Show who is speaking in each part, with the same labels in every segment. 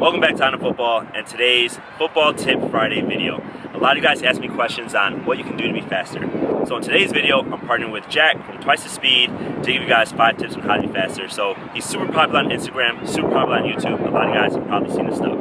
Speaker 1: Welcome back to On to Football and today's Football Tip Friday video. A lot of you guys asked me questions on what you can do to be faster. So in today's video, I'm partnering with Jack from Twice the Speed to give you guys 5 tips on how to be faster. So he's super popular on Instagram, super popular on YouTube. A lot of you guys have probably seen his stuff.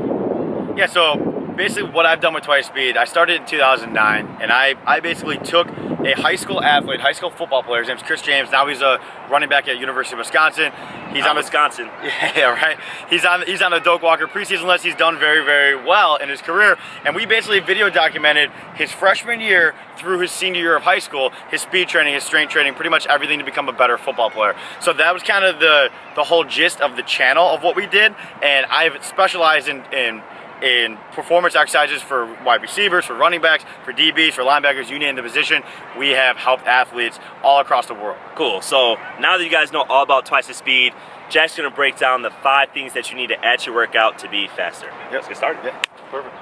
Speaker 2: Yeah, so basically what I've done with Twice Speed, I started in 2009, and I basically took a high school athlete, high school football player, his name's Chris James. Now he's a running back at University of Wisconsin. He's on
Speaker 1: Wisconsin.
Speaker 2: Yeah, right. He's on the Doak Walker preseason list. He's done very, very well in his career, and we basically video documented his freshman year through his senior year of high school, his speed training, his strength training, pretty much everything to become a better football player. So that was kind of the whole gist of the channel of what we did, and I've specialized in performance exercises for wide receivers, for running backs, for DBs, for linebackers, you name the position. We have helped athletes all across the world.
Speaker 1: Cool. So now that you guys know all about Twice the Speed, Jack's going to break down the 5 things that you need to add to your workout to be faster.
Speaker 2: Yep.
Speaker 1: Let's get started.
Speaker 2: Yeah, perfect.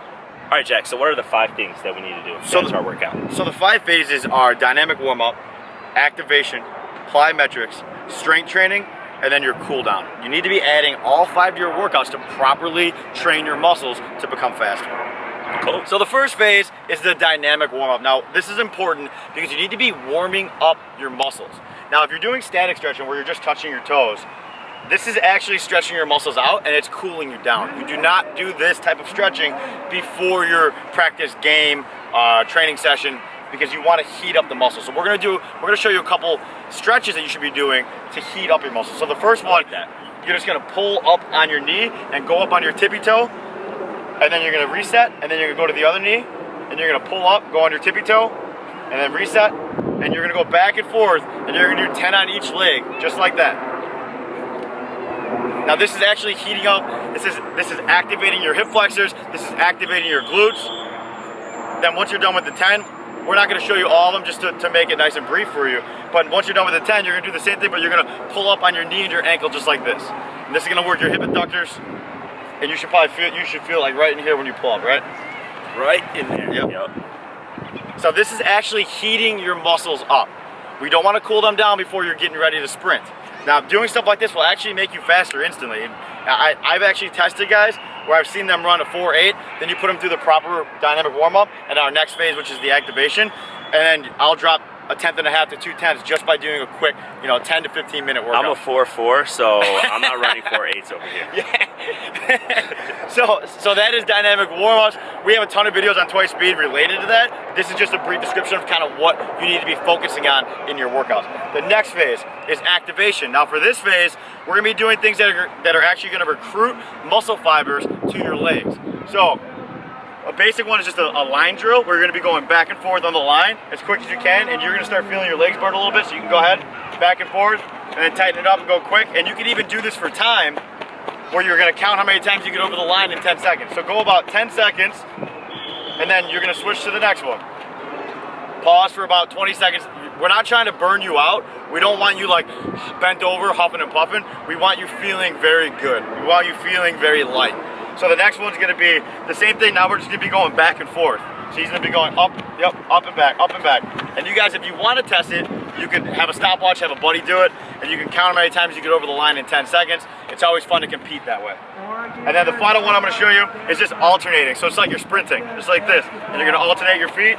Speaker 1: All right, Jack, so what are the 5 things that we need to do to add to our workout?
Speaker 2: So the 5 phases are dynamic warm-up, activation, plyometrics, strength training, and then your cool down. You need to be adding all 5 to your workouts to properly train your muscles to become faster.
Speaker 1: Cool.
Speaker 2: So the first phase is the dynamic warm-up. Now, this is important because you need to be warming up your muscles. Now, if you're doing static stretching where you're just touching your toes, this is actually stretching your muscles out and it's cooling you down. You do not do this type of stretching before your practice game, training session, because you want to heat up the muscles. So we're gonna show you a couple stretches that you should be doing to heat up your muscles. So the first one, you're just gonna pull up on your knee and go up on your tippy toe, and then you're gonna reset, and then you're gonna go to the other knee, and you're gonna pull up, go on your tippy toe, and then reset, and you're gonna go back and forth, and you're gonna do 10 on each leg, just like that. Now this is actually heating up. This is activating your hip flexors. This is activating your glutes. Then once you're done with the 10, we're not going to show you all of them just to make it nice and brief for you. But once you're done with the 10, you're going to do the same thing, but you're going to pull up on your knee and your ankle just like this. And this is going to work your hip abductors. And you should feel like right in here when you pull up, right?
Speaker 1: Right in there.
Speaker 2: Yep. So this is actually heating your muscles up. We don't want to cool them down before you're getting ready to sprint. Now, doing stuff like this will actually make you faster instantly. I've actually tested guys where I've seen them run a 4.8, then you put them through the proper dynamic warm-up, and our next phase, which is the activation, and then I'll drop a 10.5 to 2 tenths just by doing a quick, 10 to 15 minute workout.
Speaker 1: I'm a 4.4, so I'm not running 4.8s over here.
Speaker 2: Yeah. so that is dynamic warm-ups. We have a ton of videos on Twice Speed related to that. This is just a brief description of kind of what you need to be focusing on in your workouts. The next phase is activation. Now for this phase, we're gonna be doing things that are actually gonna recruit muscle fibers to your legs. So a basic one is just a line drill where you're gonna be going back and forth on the line as quick as you can, and you're gonna start feeling your legs burn a little bit, so you can go ahead, back and forth, and then tighten it up and go quick. And you can even do this for time, where you're gonna count how many times you get over the line in 10 seconds. So go about 10 seconds, and then you're gonna switch to the next one. Pause for about 20 seconds. We're not trying to burn you out. We don't want you like bent over, huffing and puffing. We want you feeling very good. We want you feeling very light. So the next one's gonna be the same thing. Now we're just gonna be going back and forth. So he's gonna be going up, yep, up and back, up and back. And you guys, if you wanna test it, you can have a stopwatch, have a buddy do it, and you can count how many times you get over the line in 10 seconds. It's always fun to compete that way. And then the final one I'm gonna show you is just alternating. So it's like you're sprinting, just like this. And you're gonna alternate your feet.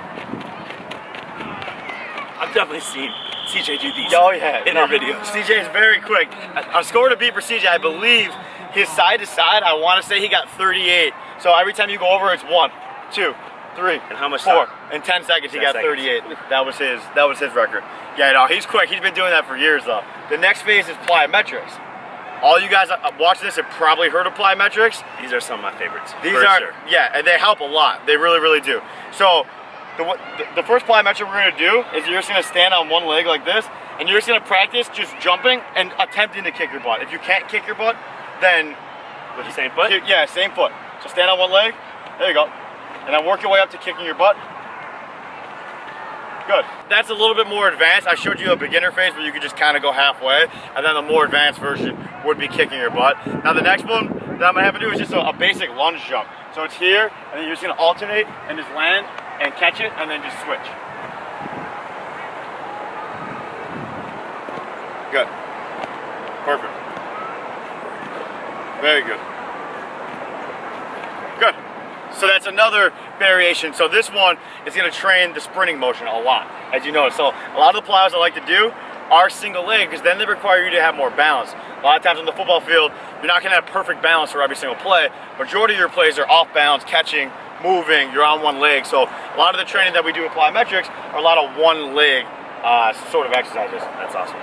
Speaker 1: I've definitely seen CJ do these in our videos.
Speaker 2: CJ is very quick. I scored a beat for CJ, I believe. His side to side, I want to say he got 38. So every time you go over, it's 1, 2, 3,
Speaker 1: and how much
Speaker 2: 4.
Speaker 1: time?
Speaker 2: In 10 seconds, he got 38. That was his record. Yeah, no, he's quick. He's been doing that for years, though. The next phase is plyometrics. All you guys watching this have probably heard of plyometrics.
Speaker 1: These are some of my favorites.
Speaker 2: Yeah, and they help a lot. They really, really do. So the first plyometric we're going to do is you're just going to stand on one leg like this, and you're just going to practice just jumping and attempting to kick your butt. If you can't kick your butt, then
Speaker 1: with the same foot?
Speaker 2: Yeah, same foot. So stand on one leg. There you go. And then work your way up to kicking your butt. Good. That's a little bit more advanced. I showed you a beginner phase where you could just kind of go halfway, and then the more advanced version would be kicking your butt. Now the next one that I'm gonna have to do is just a basic lunge jump. So it's here, and then you're just gonna alternate and just land and catch it, and then just switch. Good. Perfect. Very good. So that's another variation. So this one is going to train the sprinting motion a lot, as you know. So a lot of the plyos I like to do are single leg because then they require you to have more balance. A lot of times on the football field, you're not going to have perfect balance for every single play. Majority of your plays are off balance, catching, moving, you're on one leg. So a lot of the training that we do with plyometrics are a lot of one leg sort of exercises.
Speaker 1: That's awesome.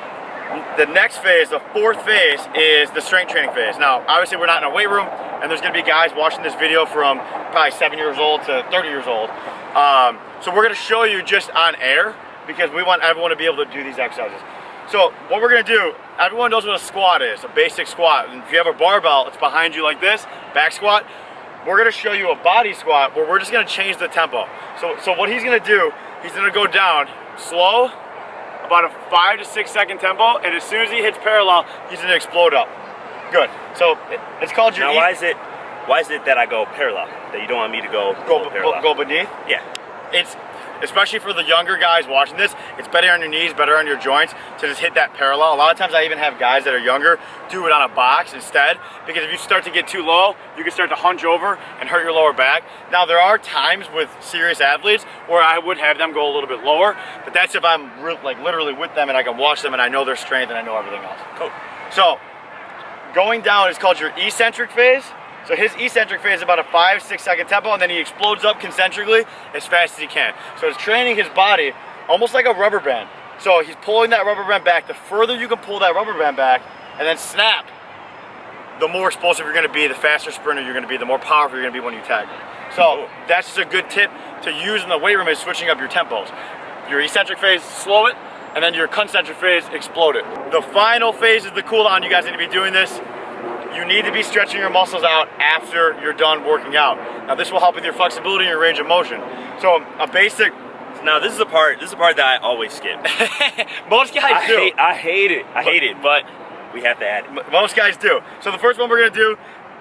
Speaker 2: The next phase, the fourth phase, is the strength training phase. Now, obviously we're not in a weight room, and there's gonna be guys watching this video from probably 7 years old to 30 years old. So we're gonna show you just on air, because we want everyone to be able to do these exercises. So what we're gonna do, everyone knows what a squat is, a basic squat. And if you have a barbell, it's behind you like this, back squat. We're gonna show you a body squat where we're just gonna change the tempo. So what he's gonna do, he's gonna go down slow, about a 5 to 6 second tempo, and as soon as he hits parallel, he's gonna explode up. Good. So it's called your.
Speaker 1: Now, why is it that I go parallel? That you don't want me to go parallel?
Speaker 2: Go beneath?
Speaker 1: Yeah.
Speaker 2: It's especially for the younger guys watching this. It's better on your knees, better on your joints to just hit that parallel. A lot of times, I even have guys that are younger do it on a box instead, because if you start to get too low, you can start to hunch over and hurt your lower back. Now, there are times with serious athletes where I would have them go a little bit lower, but that's if I'm like literally with them and I can watch them and I know their strength and I know everything else.
Speaker 1: Cool.
Speaker 2: So going down is called your eccentric phase. So his eccentric phase is about a 5 to 6 second tempo, and then he explodes up concentrically as fast as he can. So it's training his body almost like a rubber band. So he's pulling that rubber band back. The further you can pull that rubber band back and then snap, the more explosive you're going to be, the faster sprinter you're going to be, the more powerful you're going to be when you tackle. So that's just a good tip to use in the weight room, is switching up your tempos. Your eccentric phase, slow it, and then your concentric phase, explode it. The final phase is the cool down. You guys need to be doing this. You need to be stretching your muscles out after you're done working out. Now this will help with your flexibility and your range of motion. So a basic.
Speaker 1: Now this is the part that I always skip.
Speaker 2: Most guys do.
Speaker 1: I hate it, but we have to add it.
Speaker 2: Most guys do. So the first one we're gonna do,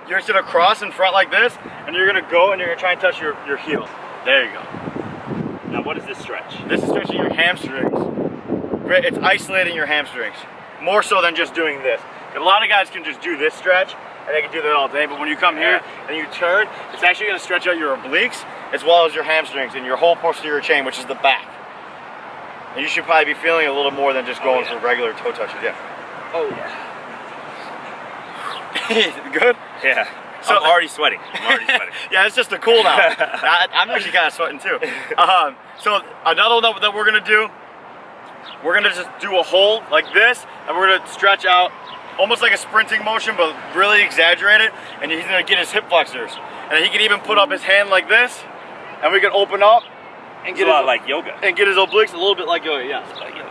Speaker 2: you're just gonna cross in front like this, and you're gonna go and you're gonna try and touch your heel. There you go.
Speaker 1: Now what is this stretch?
Speaker 2: This is stretching your hamstrings. It's isolating your hamstrings, more so than just doing this. A lot of guys can just do this stretch, and they can do that all day, but when you come here and you turn, it's actually gonna stretch out your obliques, as well as your hamstrings and your whole posterior chain, which is the back. And you should probably be feeling a little more than just going for regular toe touches, yeah.
Speaker 1: Oh yeah.
Speaker 2: Good?
Speaker 1: Yeah.
Speaker 2: So,
Speaker 1: I'm already sweating.
Speaker 2: Yeah, it's just a cool down. I'm actually kind of sweating too. So another one that we're gonna do, we're gonna just do a hold like this, and we're gonna stretch out almost like a sprinting motion, but really exaggerate it. And he's gonna get his hip flexors, and he can even put up his hand like this, and we can open up and get
Speaker 1: a lot like yoga,
Speaker 2: and get his obliques a little bit like yoga. Yes.
Speaker 1: Like yoga.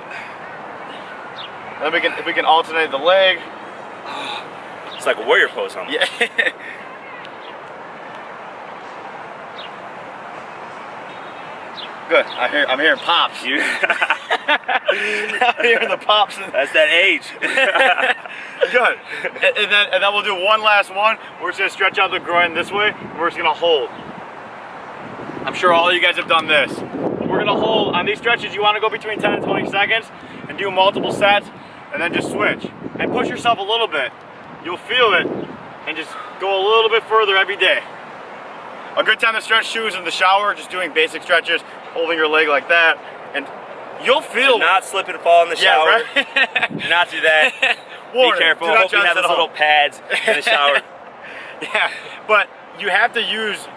Speaker 2: Then we can alternate the leg.
Speaker 1: It's like a warrior pose, huh?
Speaker 2: Yeah. Good. I'm hearing pops. I'm hearing the pops.
Speaker 1: That's that age.
Speaker 2: Good. And then we'll do one last one. We're just gonna stretch out the groin this way. We're just gonna hold. I'm sure all of you guys have done this. We're gonna hold on these stretches. You want to go between 10 and 20 seconds and do multiple sets, and then just switch and push yourself a little bit. You'll feel it, and just go a little bit further every day. A good time to stretch shoes in the shower, just doing basic stretches, holding your leg like that, and you'll feel.
Speaker 1: Do not slip and fall in the shower.
Speaker 2: Yeah, right?
Speaker 1: Do not do that.
Speaker 2: Warning,
Speaker 1: be careful.
Speaker 2: do not
Speaker 1: Hope you have those little pads in the shower.
Speaker 2: Yeah, but you have to use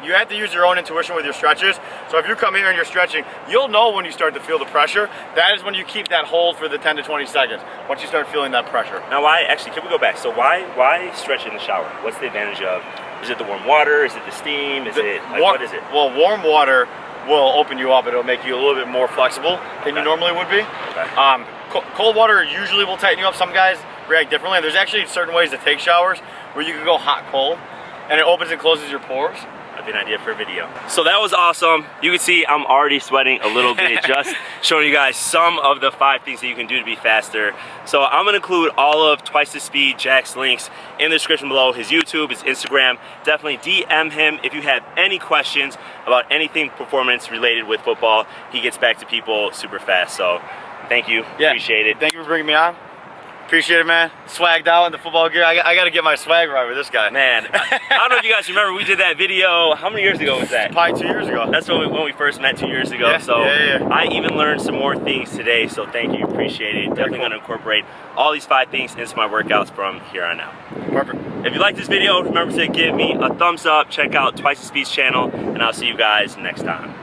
Speaker 2: your own intuition with your stretches. So if you come here and you're stretching, you'll know when you start to feel the pressure. That is when you keep that hold for the 10 to 20 seconds. Once you start feeling that pressure.
Speaker 1: Now, can we go back? So why stretch in the shower? What's the advantage of? Is it the warm water? Is it the steam? What is it?
Speaker 2: Well, warm water will open you up. It'll make you a little bit more flexible than you normally would be.
Speaker 1: Okay.
Speaker 2: Cold water usually will tighten you up. Some guys react differently. There's actually certain ways to take showers where you can go hot, cold, and it opens and closes your pores.
Speaker 1: That'd be an idea for a video. So that was awesome. You can see I'm already sweating a little bit, just showing you guys some of the 5 things that you can do to be faster. So I'm gonna include all of Twice the Speed Jack's links in the description below, his YouTube, his Instagram. Definitely DM him if you have any questions about anything performance related with football. He gets back to people super fast. So thank you, appreciate it.
Speaker 2: Thank you for bringing me on. Appreciate it, man. Swagged out in the football gear. I got to get my swag right with this guy.
Speaker 1: Man, I don't know if you guys remember, we did that video, how many years ago was that?
Speaker 2: Probably 2 years ago.
Speaker 1: That's when we first met 2 years ago.
Speaker 2: Yeah,
Speaker 1: So
Speaker 2: yeah.
Speaker 1: I even learned some more things today, so thank you, appreciate it. Definitely
Speaker 2: cool.
Speaker 1: gonna incorporate all these 5 things into my workouts from here on out.
Speaker 2: Perfect.
Speaker 1: If you like this video, remember to give me a thumbs up, check out Twice the Speed's channel, and I'll see you guys next time.